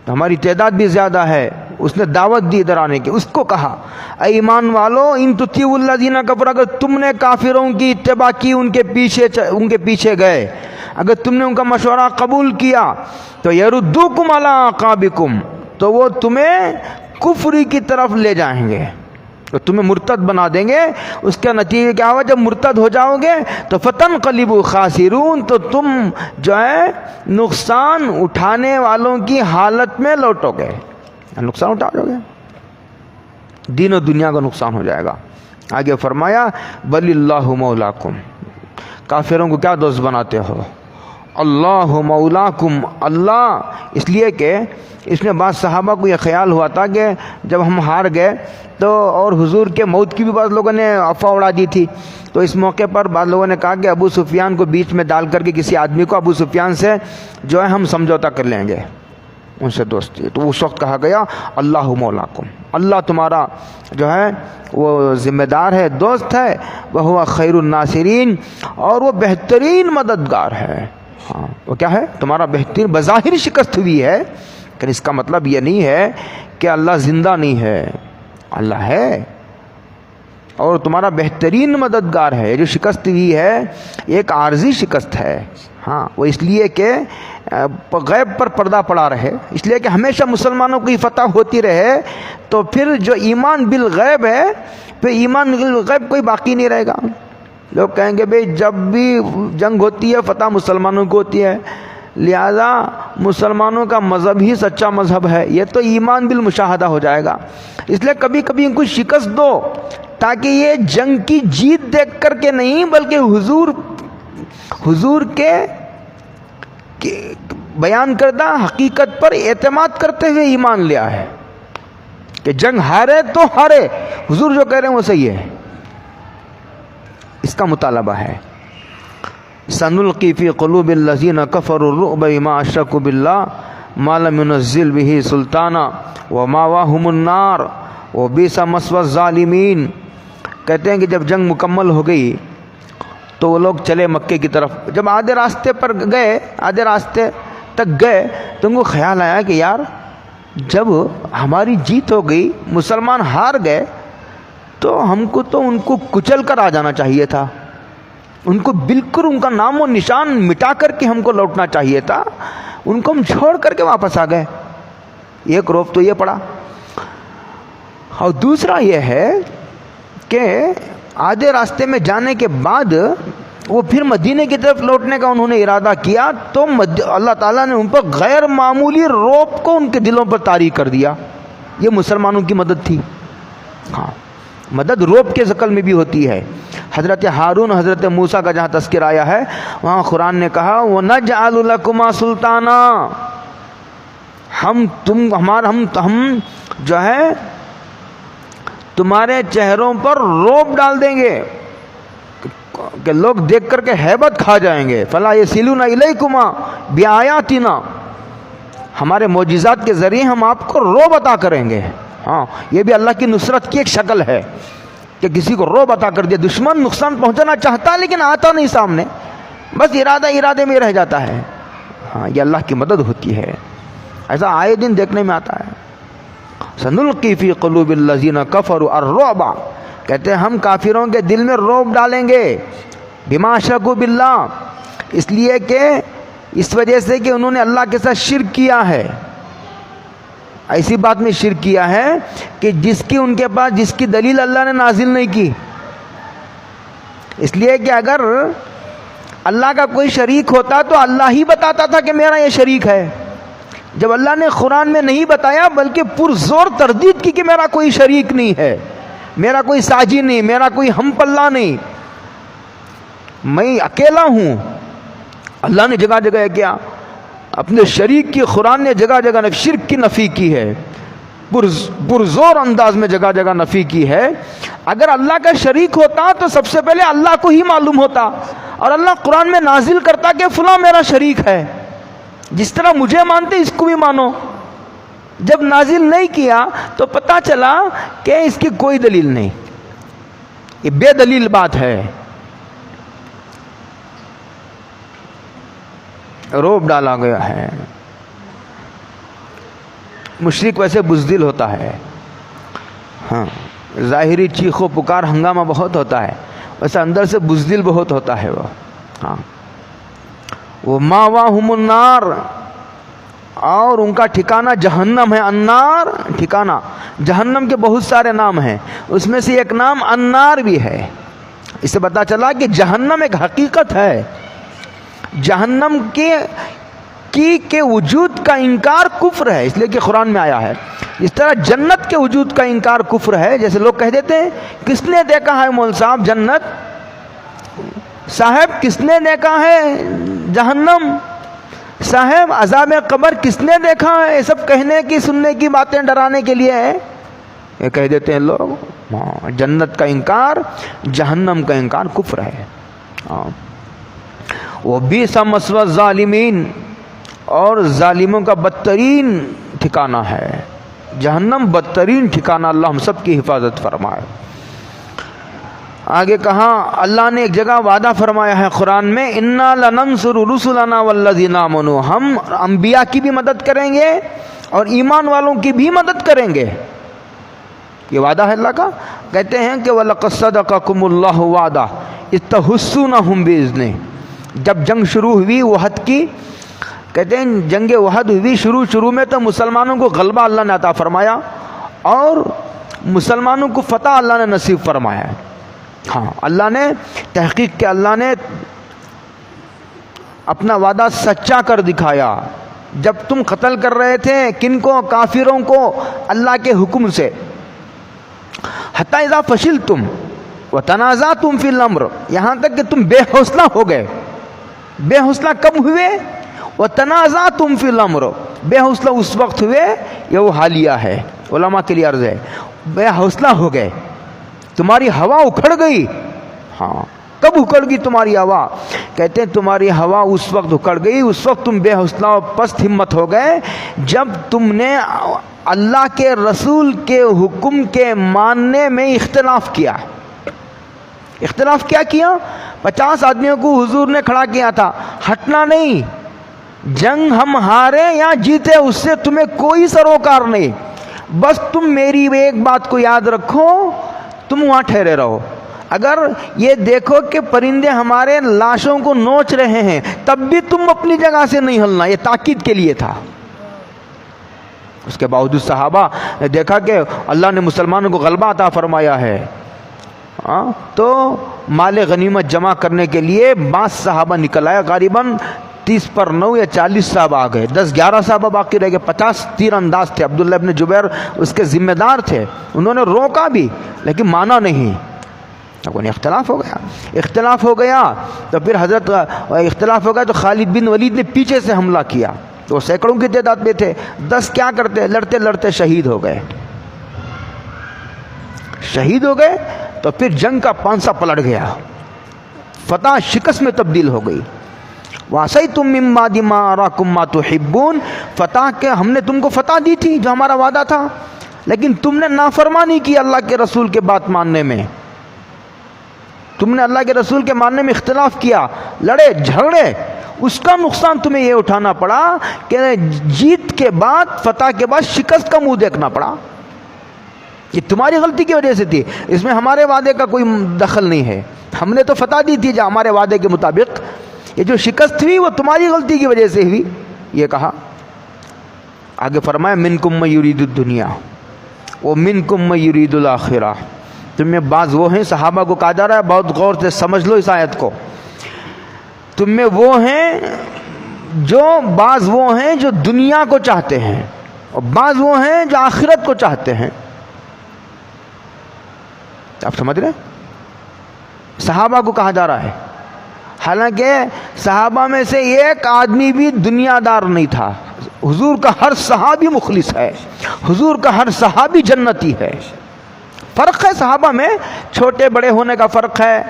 ہماری تعداد بھی زیادہ ہے۔ اس نے دعوت دی ادھر آنے کی۔ اس کو کہا اے ایمان والو ان تطیعوا الذین کفروا، اگر تم نے کافروں کی اتباع کی، ان کے پیچھے گئے، اگر تم نے ان کا مشورہ قبول کیا تو یردوکم علی اعقابکم، تو وہ تمہیں کفر کی طرف لے جائیں گے، تو تمہیں مرتد بنا دیں گے۔ اس کا نتیجہ کیا ہوا؟ جب مرتد ہو جاؤ گے تو فتنقلبوا خاسرون، تو تم جو ہے نقصان اٹھانے والوں کی حالت میں لوٹو گے، نقصان اٹھاؤ گے، دین و دنیا کا نقصان ہو جائے گا۔ آگے فرمایا بل اللہ مولاکم، کافروں کو کیا دوست بناتے ہو؟ اللہ مولاکم، اللہ، اس لیے کہ اس میں بعض صحابہ کو یہ خیال ہوا تھا کہ جب ہم ہار گئے تو، اور حضور کے موت کی بھی بعض لوگوں نے افواہ اڑا دی تھی، تو اس موقع پر بعض لوگوں نے کہا کہ ابو سفیان کو بیچ میں ڈال کر کے کسی آدمی کو ابو سفیان سے جو ہے ہم سمجھوتا کر لیں گے، ان سے دوستی۔ تو اس وقت کہا گیا اللہ مولاکم، اللہ تمہارا جو ہے وہ ذمہ دار ہے، دوست ہے، وہو خیر الناصرین، اور وہ بہترین مددگار ہے۔ ہاں وہ کیا ہے؟ تمہارا بہترین، بظاہر شکست ہوئی ہے لیکن اس کا مطلب یہ نہیں ہے کہ اللہ زندہ نہیں ہے، اللہ ہے اور تمہارا بہترین مددگار ہے۔ یہ جو شکست ہوئی ہے ایک عارضی شکست ہے، ہاں وہ اس لیے کہ غیب پر پردہ پڑا رہے، اس لیے کہ ہمیشہ مسلمانوں کی فتح ہوتی رہے، تو پھر جو ایمان بالغیب ہے، پھر ایمان بالغیب کوئی باقی نہیں رہے گا۔ لوگ کہیں گے بھئی جب بھی جنگ ہوتی ہے فتح مسلمانوں کو ہوتی ہے، لہذا مسلمانوں کا مذہب ہی سچا مذہب ہے، یہ تو ایمان بالمشاہدہ ہو جائے گا۔ اس لیے کبھی کبھی ان کو شکست دو، تاکہ یہ جنگ کی جیت دیکھ کر کے نہیں بلکہ حضور کے بیان کردہ حقیقت پر اعتماد کرتے ہوئے ایمان لیا ہے۔ کہ جنگ ہارے تو ہارے، حضور جو کہہ رہے ہیں وہ صحیح ہے، اس کا مطالبہ ہے۔ سنلقی فی قلوب الذین کفروا الرعب بما اشرکوا باللہ ما لم ينزل به سلطانا ومأواہم النار وبئس مثوى الظالمین۔ کہتے ہیں کہ جب جنگ مکمل ہو گئی تو وہ لوگ چلے مکے کی طرف، جب آدھے راستے پر گئے، آدھے راستے تک گئے تو ان کو خیال آیا کہ یار جب ہماری جیت ہو گئی، مسلمان ہار گئے، تو ہم کو تو ان کو کچل کر آ جانا چاہیے تھا، ان کو بالکل ان کا نام و نشان مٹا کر کے ہم کو لوٹنا چاہیے تھا، ان کو ہم چھوڑ کر کے واپس آ گئے۔ ایک روب تو یہ پڑا، اور دوسرا یہ ہے کہ آدھے راستے میں جانے کے بعد وہ پھر مدینے کی طرف لوٹنے کا انہوں نے ارادہ کیا تو اللہ تعالیٰ نے ان پر غیر معمولی روب کو ان کے دلوں پر طاری کر دیا۔ یہ مسلمانوں کی مدد تھی۔ ہاں، مدد روب کے شکل میں بھی ہوتی ہے۔ حضرت ہارون، حضرت موسیٰ کا جہاں تذکر آیا ہے وہاں قرآن نے کہا وَنَجْعَلُ لَكُمَا سُلْطَانًا، ہم جو ہے تمہارے چہروں پر روب ڈال دیں گے کہ لوگ دیکھ کر کے ہیبت کھا جائیں گے۔ فَلَا يَصِلُونَ إِلَيْكُمَا بِآيَاتِنَا، ہمارے معجزات کے ذریعے ہم آپ کو روب عطا کریں گے۔ ہاں، یہ بھی اللہ کی نصرت کی ایک شکل ہے کہ کسی کو روب عطا کر دیا۔ دشمن نقصان پہنچانا چاہتا لیکن آتا نہیں سامنے، بس ارادے میں رہ جاتا ہے۔ ہاں، یہ اللہ کی مدد ہوتی ہے، ایسا آئے دن دیکھنے میں آتا ہے۔ سنلقی فی قلوب الذین کفروا الرعب، کہتے ہیں ہم کافروں کے دل میں روب ڈالیں گے، بما اشرکوا باللہ، اس لیے کہ اس وجہ سے کہ انہوں نے اللہ کے ساتھ شرک کیا ہے۔ ایسی بات میں شرک کیا ہے کہ جس کی ان کے پاس جس کی دلیل اللہ نے نازل نہیں کی، اس لیے کہ اگر اللہ کا کوئی شریک ہوتا تو اللہ ہی بتاتا تھا کہ میرا یہ شریک ہے۔ جب اللہ نے قرآن میں نہیں بتایا بلکہ پرزور تردید کی کہ میرا کوئی شریک نہیں ہے، میرا کوئی ساجی نہیں، میرا کوئی ہم پلہ نہیں، میں اکیلا ہوں۔ اللہ نے جگہ جگہ کیا اپنے شریک کی، قرآن نے جگہ جگہ شرک کی نفی کی ہے، پرزور انداز میں جگہ جگہ نفی کی ہے۔ اگر اللہ کا شریک ہوتا تو سب سے پہلے اللہ کو ہی معلوم ہوتا، اور اللہ قرآن میں نازل کرتا کہ فلاں میرا شریک ہے، جس طرح مجھے مانتے اس کو بھی مانو۔ جب نازل نہیں کیا تو پتہ چلا کہ اس کی کوئی دلیل نہیں، یہ بے دلیل بات ہے۔ روب ڈالا گیا ہے۔ مشرک ویسے بزدل ہوتا ہے، ہاں، ظاہری چیخ و پکار ہنگامہ بہت ہوتا ہے، ویسے اندر سے بزدل بہت ہوتا ہے وہ۔ ہاں، وہ ماواہم النار، اور ان کا ٹھکانہ جہنم ہے۔ النار ٹھکانہ، جہنم کے بہت سارے نام ہیں، اس میں سے ایک نام النار بھی ہے۔ اس سے پتہ چلا کہ جہنم ایک حقیقت ہے۔ جہنم کے وجود کا انکار کفر ہے، اس لیے کہ قرآن میں آیا ہے۔ اس طرح جنت کے وجود کا انکار کفر ہے۔ جیسے لوگ کہہ دیتے ہیں کس نے دیکھا ہے مول صاحب جنت؟ صاحب کس نے دیکھا ہے جہنم؟ صاحب عذاب قبر کس نے دیکھا ہے؟ یہ سب کہنے کی، سننے کی باتیں ڈرانے کے لیے ہے، یہ کہہ دیتے ہیں لوگ۔ جنت کا انکار، جہنم کا انکار کفر ہے۔ وَبِئْسَ مَثْوَى الظَّالِمِينَ، اور ظالموں کا بدترین ٹھکانہ ہے جہنم، بدترین ٹھکانہ۔ اللہ ہم سب کی حفاظت فرمائے۔ آگے کہا اللہ نے ایک جگہ وعدہ فرمایا ہے قرآن میں، اِنَّا لَنَنصُرُ رُسُلَنَا وَالَّذِينَ آمَنُوا، ہم انبیاء کی بھی مدد کریں گے اور ایمان والوں کی بھی مدد کریں گے۔ یہ وعدہ ہے اللہ کا۔ کہتے ہیں کہ وَلَقَدْ صَدَقَكُمُ اللَّهُ وَعْدَهُ إِذْ تَحُسُّونَهُم بِإِذْنِهِ، جب جنگ شروع ہوئی احد کی، کہتے ہیں جنگ احد ہوئی، شروع میں تو مسلمانوں کو غلبہ اللہ نے عطا فرمایا اور مسلمانوں کو فتح اللہ نے نصیب فرمایا۔ ہاں، اللہ نے تحقیق کے اللہ نے اپنا وعدہ سچا کر دکھایا۔ جب تم قتل کر رہے تھے کن کو؟ کافروں کو، اللہ کے حکم سے، حتی اذا فشلتم وتنازعتم فی الامر، یہاں تک کہ تم بے حوصلہ ہو گئے۔ بے حوصلہ کب ہوئے؟ وتنازعتم فی الامر، بے حوصلہ اس وقت ہوئے، یہ وہ حالیہ ہے، علماء کے لیے عرض ہے، بے حوصلہ ہو گئے، تمہاری ہوا اکھڑ گئی. ہاں کب اکھڑ گئی تمہاری ہوا؟ کہتے ہیں تمہاری ہوا اس وقت اکھڑ گئی، اس وقت تم بے حوصلہ اور پست ہمت ہو گئے جب تم نے اللہ کے رسول کے حکم کے ماننے میں اختلاف کیا. اختلاف کیا کیا؟ 50 آدمیوں کو حضور نے کھڑا کیا تھا، ہٹنا نہیں، جنگ ہم ہارے یا جیتے اس سے تمہیں کوئی سروکار نہیں، بس تم میری ایک بات کو یاد رکھو، تم وہاں ٹھہرے رہو. اگر یہ دیکھو کہ پرندے ہمارے لاشوں کو نوچ رہے ہیں تب بھی تم اپنی جگہ سے نہیں ہلنا. یہ تاکید کے لیے تھا. اس کے باوجود صحابہ نے دیکھا کہ اللہ نے مسلمانوں کو غلبہ عطا فرمایا ہے، تو مال غنیمت جمع کرنے کے لیے 22 صحابہ نکل آیا. غالباً 30 پر 9 یا 40 صحابہ آ گئے، 10-11 صحابہ باقی رہ گئے. 50 تیر انداز تھے. عبداللہ ابن جبیر اس کے ذمہ دار تھے. انہوں نے روکا بھی لیکن مانا نہیں. اختلاف ہو گیا تو پھر اختلاف ہو گیا تو خالد بن ولید نے پیچھے سے حملہ کیا. تو سینکڑوں کی تعداد میں تھے. 10 کیا کرتے، لڑتے لڑتے شہید ہو گئے. تو پھر جنگ کا پانسا پلٹ گیا، فتح شکست میں تبدیل ہو گئی. وَعَصَيْتُم مِّن بَعْدِ مَا أَرَاكُم مَّا تُحِبُّونَ. فتح کے ہم نے تم کو فتح دی تھی جو ہمارا وعدہ تھا، لیکن تم نے نافرمانی کی اللہ کے رسول کے بات ماننے میں. تم نے اللہ کے رسول کے ماننے میں اختلاف کیا، لڑے جھگڑے. اس کا نقصان تمہیں یہ اٹھانا پڑا کہ جیت کے بعد، فتح کے بعد شکست کا منہ دیکھنا پڑا. یہ تمہاری غلطی کی وجہ سے تھی، اس میں ہمارے وعدے کا کوئی دخل نہیں ہے. ہم نے تو فتح دی تھی جو ہمارے وعدے کے مطابق. یہ جو شکست ہوئی وہ تمہاری غلطی کی وجہ سے ہوئی. یہ کہا. آگے فرمایا منکم من یرید الدنیا ومنکم من یرید الآخرہ. تم میں بعض وہ ہیں، صحابہ کو کہا جا رہا ہے، بہت غور سے سمجھ لو اس آیت کو. تم میں وہ ہیں بعض وہ ہیں جو دنیا کو چاہتے ہیں اور بعض وہ ہیں جو آخرت کو چاہتے ہیں. آپ سمجھ رہے ہیں؟ صحابہ کو کہا جا رہا ہے، حالانکہ صحابہ میں سے ایک آدمی بھی دنیا دار نہیں تھا. حضور کا ہر صحابی مخلص ہے، حضور کا ہر صحابی جنتی ہے. فرق ہے صحابہ میں، چھوٹے بڑے ہونے کا فرق ہے،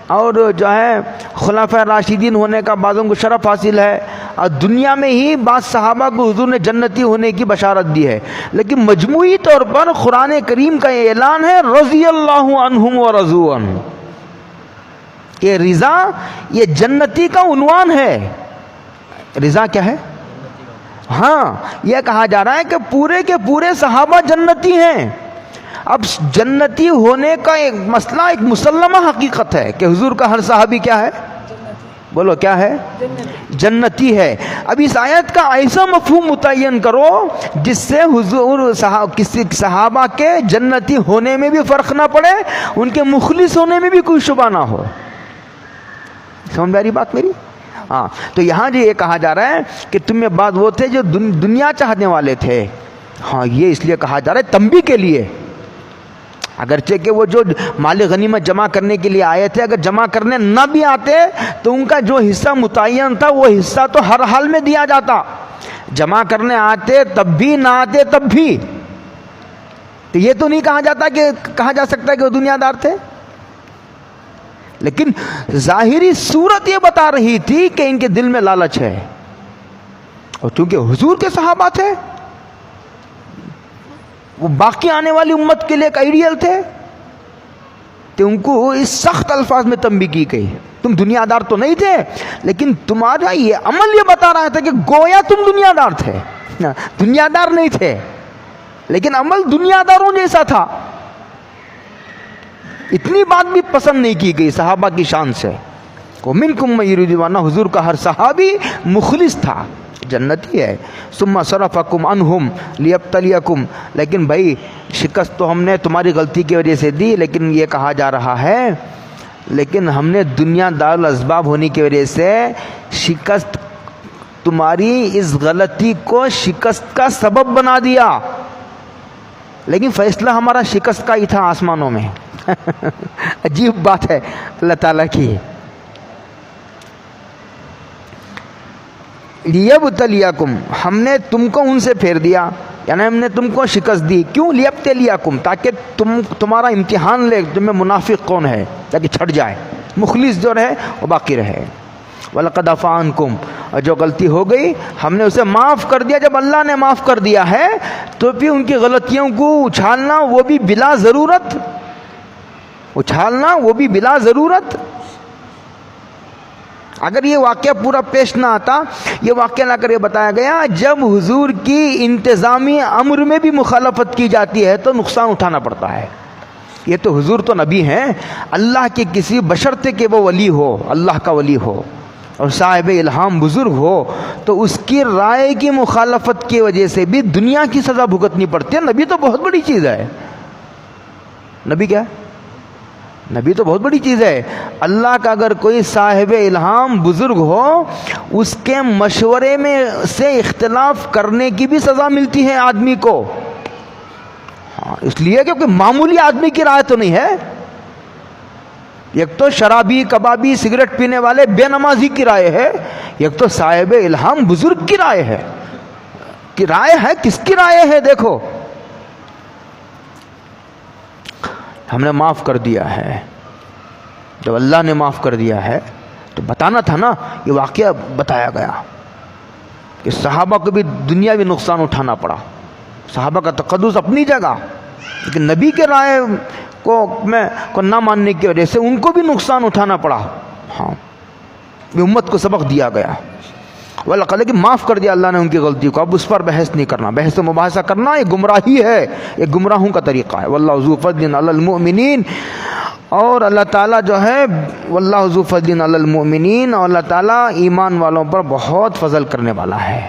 اور جو ہے خلفائے راشدین ہونے کا بعضوں کو شرف حاصل ہے، اور دنیا میں ہی بعض صحابہ کو حضور نے جنتی ہونے کی بشارت دی ہے. لیکن مجموعی طور پر قرآن کریم کا یہ اعلان ہے رضی اللہ عنہم ورضوا عنہ. یہ رضا یہ جنتی کا عنوان ہے. رضا کیا ہے؟ ہاں یہ کہا جا رہا ہے کہ پورے کے پورے صحابہ جنتی ہیں. اب جنتی ہونے کا ایک مسئلہ، ایک مسلمہ حقیقت ہے کہ حضور کا ہر صحابی کیا ہے؟ بولو کیا ہے؟ جنتی ہے. اب اس آیت کا ایسا مفہوم متعین کرو جس سے حضور کسی صحابہ کے جنتی ہونے میں بھی فرق نہ پڑے، ان کے مخلص ہونے میں بھی کوئی شبہ نہ ہو. سمجھ میں آ رہی بات میری؟ ہاں. تو یہاں جو یہ کہا جا رہا ہے کہ تم میں بعض وہ تھے جو دنیا چاہنے والے تھے. ہاں یہ اس لیے کہا جا رہا ہے تنبیہ کے لیے. اگرچہ کہ وہ جو مال غنیمت جمع کرنے کے لیے آئے تھے، اگر جمع کرنے نہ بھی آتے تو ان کا جو حصہ متعین تھا وہ حصہ تو ہر حال میں دیا جاتا. جمع کرنے آتے تب بھی، نہ آتے تب بھی. تو یہ تو نہیں کہا جا سکتا کہ وہ دنیا دار تھے. لیکن ظاہری صورت یہ بتا رہی تھی کہ ان کے دل میں لالچ ہے، اور چونکہ حضور کے صحابہ تھے، وہ باقی آنے والی امت کے لیے ایک آئیڈیل تھے، تو ان کو اس سخت الفاظ میں تنبیہ کی گئی. تم دنیا دار تو نہیں تھے، لیکن تمہارا یہ عمل یہ بتا رہا تھا کہ گویا تم دنیا دار تھے. دنیا دار نہیں تھے لیکن عمل دنیا داروں جیسا تھا. اتنی بات بھی پسند نہیں کی گئی صحابہ کی شان سے. وَمِنْكُمْ مَن يُرِيدُ الْوَطْنَ. حضور کا ہر صحابی مخلص تھا، جنتی ہے. ثُمَّ صَرَفَكُمْ عَنْهُمْ لِيَبْتَلِيَكُمْ. لیکن بھائی شکست تو ہم نے تمہاری غلطی کی وجہ سے دی، لیکن یہ کہا جا رہا ہے لیکن ہم نے دنیا دار الاسباب ہونے کی وجہ سے شکست، تمہاری اس غلطی کو شکست کا سبب بنا دیا، لیکن فیصلہ ہمارا شکست کا ہی تھا آسمانوں میں. عجیب بات ہے اللہ تعالیٰ کی. لیبتلیکم. ہم نے تم کو ان سے پھیر دیا. یعنی ہم نے تم کو شکست دی، کیوں؟ لیبتلیکم، تاکہ تمہارا امتحان لے تم میں منافق کون ہے، تاکہ چھٹ جائے، مخلص جو رہے وہ باقی رہے۔ وَلَقَدْ عَفَا عَنْكُمْ، اور جو غلطی ہو گئی ہم نے اسے معاف کر دیا۔ جب اللہ نے معاف کر دیا ہے تو پھر ان کی غلطیوں کو اچھالنا وہ بھی بلا ضرورت، اچھالنا وہ بھی بلا ضرورت۔ اگر یہ واقعہ پورا پیش نہ آتا، یہ واقعہ لا کر یہ بتایا گیا جب حضور کی انتظامی امر میں بھی مخالفت کی جاتی ہے تو نقصان اٹھانا پڑتا ہے۔ یہ تو حضور تو نبی ہیں اللہ کے کسی، بشرطے کہ وہ ولی ہو، اللہ کا ولی ہو اور صاحب الہام بزرگ ہو، تو اس کی رائے کی مخالفت کی وجہ سے بھی دنیا کی سزا بھگتنی پڑتی ہے۔ نبی تو بہت بڑی چیز ہے، نبی کیا ہے؟ نبی تو بہت بڑی چیز ہے۔ اللہ کا اگر کوئی صاحب الہام بزرگ ہو، اس کے مشورے میں سے اختلاف کرنے کی بھی سزا ملتی ہے آدمی کو، اس لیے کیونکہ معمولی آدمی کی رائے تو نہیں ہے۔ ایک تو شرابی، کبابی، سگریٹ پینے والے، بے نمازی کی رائے ہے، ایک تو صاحب الہام بزرگ کی رائے ہے۔ کی رائے ہے، کس کی رائے ہے؟ دیکھو ہم نے معاف کر دیا ہے، جب اللہ نے معاف کر دیا ہے تو بتانا تھا نا۔ یہ واقعہ بتایا گیا کہ صحابہ کو بھی دنیاوی نقصان اٹھانا پڑا، صحابہ کا تقدس اپنی جگہ، لیکن نبی کے رائے کو نہ ماننے کی وجہ سے ان کو بھی نقصان اٹھانا پڑا۔ ہاں، یہ امت کو سبق دیا گیا، وَلَقَدْ معاف کر دیا اللہ نے ان کی غلطی کو۔ اب اس پر بحث نہیں کرنا، بحث و مباحثہ کرنا یہ گمراہی ہے، یہ گمراہوں کا طریقہ ہے۔ وَاللَّهُ ذُو فَضْلٍ عَلَى الْمُؤْمِنِينَ، اور اللہ تعالیٰ جو ہے وَاللَّهُ ذُو فَضْلٍ عَلَى الْمُؤْمِنِينَ، اور اللہ تعالیٰ ایمان والوں پر بہت فضل کرنے والا ہے۔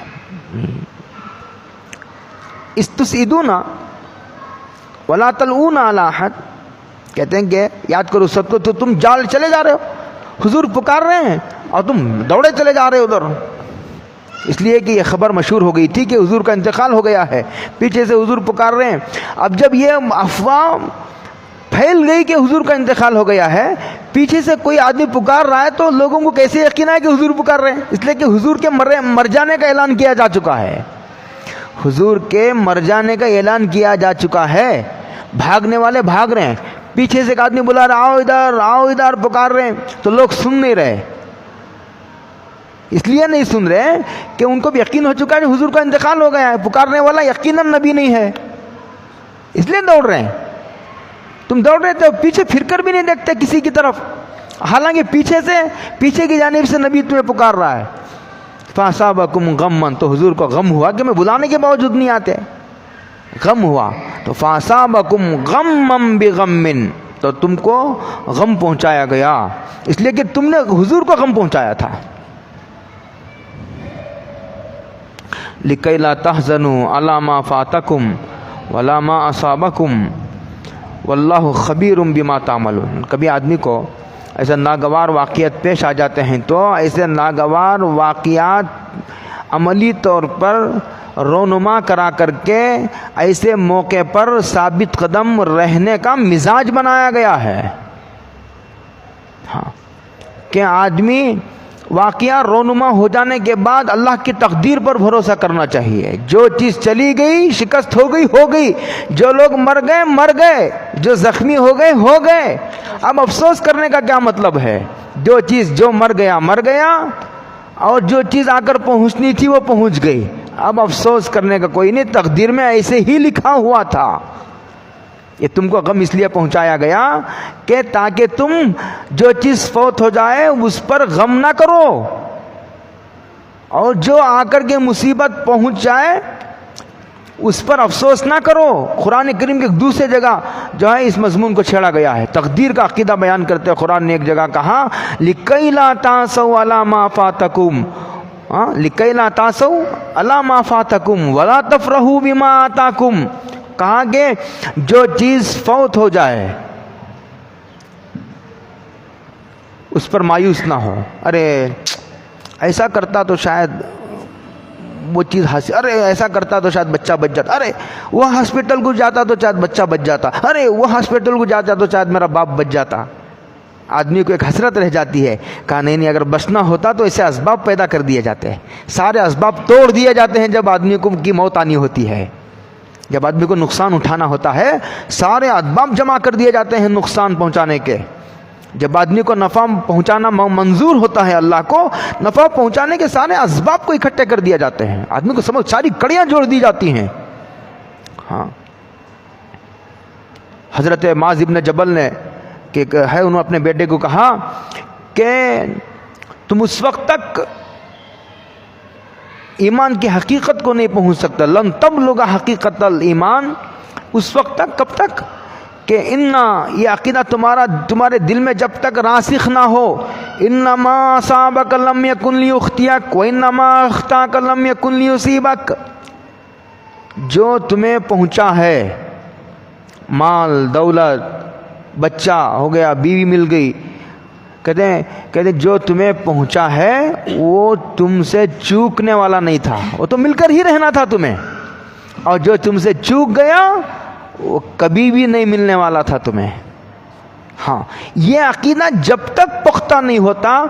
اِسْتُسْعِدُونَ وَلَا تَلْوُونَ عَلَىٰ أَحَدٍ، کہتے ہیں کہ یاد کرو سب کو، تو تم جال چلے جا رہے ہو، حضور پکار رہے ہیں اور تم دوڑے چلے جا رہے ہو ادھر، اس لیے کہ یہ خبر مشہور ہو گئی تھی کہ حضور کا انتقال ہو گیا ہے، پیچھے سے حضور پکار رہے ہیں۔ اب جب یہ افواہ پھیل گئی کہ حضور کا انتقال ہو گیا ہے، پیچھے سے کوئی آدمی پکار رہا ہے تو لوگوں کو کیسے یقین ہے کہ حضور پکار رہے ہیں؟ اس لیے کہ حضور کے مر جانے کا اعلان کیا جا چکا ہے، حضور کے مر جانے کا اعلان کیا جا چکا ہے۔ بھاگنے والے بھاگ رہے ہیں، پیچھے سے ایک آدمی بلا رہا آؤ ادھر آؤ ادھر، پکار رہے ہیں، تو لوگ سن نہیں رہے۔ اس لیے نہیں سن رہے کہ ان کو بھی یقین ہو چکا ہے کہ حضور کا انتقال ہو گیا ہے، پکارنے والا یقیناً نبی نہیں ہے، اس لیے دوڑ رہے ہیں۔ تم دوڑ رہے تھے، پیچھے پھر کر بھی نہیں دیکھتے کسی کی طرف، حالانکہ پیچھے کی جانب سے نبی تمہیں پکار رہا ہے۔ فَأَصَابَكُمْ غَمًّا، تو حضور کو غم ہوا کہ میں بلانے کے باوجود نہیں آتے، غم ہوا تو فَأَصَابَكُمْ غَمًّا بِغَمٍّ، تو تم کو غم پہنچایا گیا، اس لیے کہ تم نے حضور کو غم پہنچایا تھا۔ لِكَيْ لَا تَحْزَنُوا عَلَىٰ مَا فَاتَكُمْ وَلَا مَا أَصَابَكُمْ وَاللَّهُ خَبِيرٌ بِمَا تَعْمَلُونَ۔ کبھی آدمی کو ایسے ناگوار واقعات پیش آ جاتے ہیں تو ایسے ناگوار واقعات عملی طور پر رونما کرا کر کے ایسے موقع پر ثابت قدم رہنے کا مزاج بنایا گیا ہے۔ ہاں، کہ آدمی واقعہ رونما ہو جانے کے بعد اللہ کی تقدیر پر بھروسہ کرنا چاہیے۔ جو چیز چلی گئی، شکست ہو گئی ہو گئی، جو لوگ مر گئے مر گئے، جو زخمی ہو گئے ہو گئے، اب افسوس کرنے کا کیا مطلب ہے؟ جو چیز جو مر گیا مر گیا، اور جو چیز آ کر پہنچنی تھی وہ پہنچ گئی، اب افسوس کرنے کا کوئی نہیں، تقدیر میں ایسے ہی لکھا ہوا تھا۔ یہ تم کو غم اس لیے پہنچایا گیا کہ تاکہ تم جو چیز فوت ہو جائے اس پر غم نہ کرو، اور جو آ کر کے مصیبت پہنچ جائے اس پر افسوس نہ کرو۔ قرآن کریم کی ایک دوسری جگہ جو ہے اس مضمون کو چھیڑا گیا ہے، تقدیر کا عقیدہ بیان کرتے ہوئے قرآن نے ایک جگہ کہا لِكَيْ لَا تَعْسَوْا عَلَىٰ مَا فَاتَكُمْ، لِكَيْ لَا تَعْسَوْا عَلَىٰ مَا فَاتَكُمْ وَلَا تَفْرَحُوا بِمَا آتَاكُمْ، کہا کہ جو چیز فوت ہو جائے اس پر مایوس نہ ہو، ارے ایسا کرتا تو شاید وہ چیز حاصل، ارے ایسا کرتا تو شاید بچہ بچ جاتا، ارے وہ ہاسپٹل کو جاتا تو شاید بچہ بچ جاتا، ارے وہ ہاسپٹل کو جاتا تو شاید میرا باپ بچ جاتا۔ آدمی کو ایک حسرت رہ جاتی ہے، کہا نہیں اگر بچنا ہوتا تو ایسے اسباب پیدا کر دیے جاتے ہیں، سارے اسباب توڑ دیے جاتے ہیں جب آدمی کو کی موت آنی ہوتی ہے۔ جب آدمی کو نقصان اٹھانا ہوتا ہے سارے اسباب جمع کر دیے جاتے ہیں نقصان پہنچانے کے. جب آدمی کو نفع پہنچانا منظور ہوتا ہے اللہ کو, نفع پہنچانے کے سارے اسباب کو اکٹھے کر دیا جاتے ہیں, آدمی کو سمجھ ساری کڑیاں جوڑ دی جاتی ہیں. ہاں, حضرت معاذ ابن جبل نے کہ ہے انہوں نے اپنے بیٹے کو کہا کہ تم اس وقت تک ایمان کی حقیقت کو نہیں پہنچ سکتا, لن تبلغ حقیقت الایمان, اس وقت تک, کب تک کہ یہ عقیدہ تمہارے دل میں جب تک راسخ نہ ہو, انما اصابک لم یکن لیخطئک وانما اخطاک لم یکن لیصیبک, جو تمہیں پہنچا ہے مال دولت, بچہ ہو گیا, بیوی مل گئی, کہتے ہیں جو تمہیں پہنچا ہے وہ تم سے چوکنے والا نہیں تھا, وہ تو مل کر ہی رہنا تھا تمہیں, اور جو تم سے چوک گیا وہ کبھی بھی نہیں ملنے والا تھا تمہیں. ہاں, یہ عقیدہ جب تک پختہ نہیں ہوتا,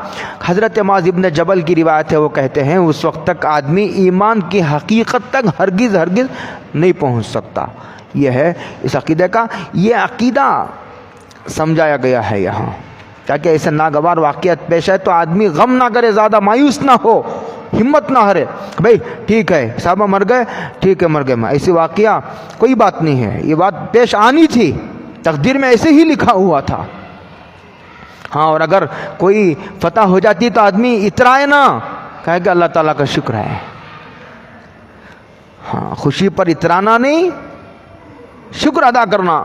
حضرت معاذ ابن جبل کی روایت ہے, وہ کہتے ہیں اس وقت تک آدمی ایمان کی حقیقت تک ہرگز نہیں پہنچ سکتا. یہ ہے اس عقیدے کا, یہ عقیدہ سمجھایا گیا ہے یہاں, تاکہ ایسے ناگوار واقعات پیش ہے تو آدمی غم نہ کرے, زیادہ مایوس نہ ہو, ہمت نہ ہارے, بھائی ٹھیک ہے صحابہ مر گئے, ٹھیک ہے مر گئے, ایسی واقعہ کوئی بات نہیں ہے, یہ بات پیش آنی تھی, تقدیر میں ایسے ہی لکھا ہوا تھا. ہاں, اور اگر کوئی فتح ہو جاتی تو آدمی اترائے نہ, کہے کہ اللہ تعالیٰ کا شکر ہے. ہاں, خوشی پر اترانا نہیں, شکر ادا کرنا.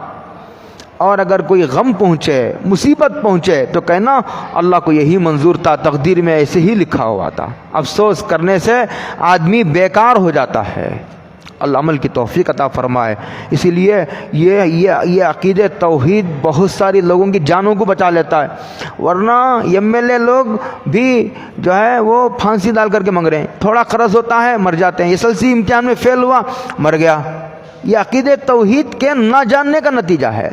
اور اگر کوئی غم پہنچے, مصیبت پہنچے تو کہنا اللہ کو یہی منظور تھا, تقدیر میں ایسے ہی لکھا ہوا تھا. افسوس کرنے سے آدمی بیکار ہو جاتا ہے. اللہ عمل کی توفیق عطا فرمائے. اسی لیے یہ عقیدہ توحید بہت ساری لوگوں کی جانوں کو بچا لیتا ہے, ورنہ ایم ایل اے لوگ بھی جو ہے وہ پھانسی ڈال کر کے مانگ رہے ہیں, تھوڑا قرض ہوتا ہے مر جاتے ہیں, SLC امتحان میں فیل ہوا مر گیا. یہ عقیدہ توحید کے نہ جاننے کا نتیجہ ہے.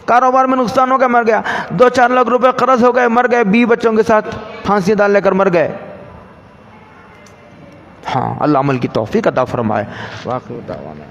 کاروبار میں نقصان ہو گیا مر گیا, 2-4 لاکھ روپے قرض ہو گئے مر گئے, 20 بچوں کے ساتھ پھانسی ڈال لے کر مر گئے. ہاں, اللہ عمل کی توفیق عطا فرمائے. واقعی دعوانا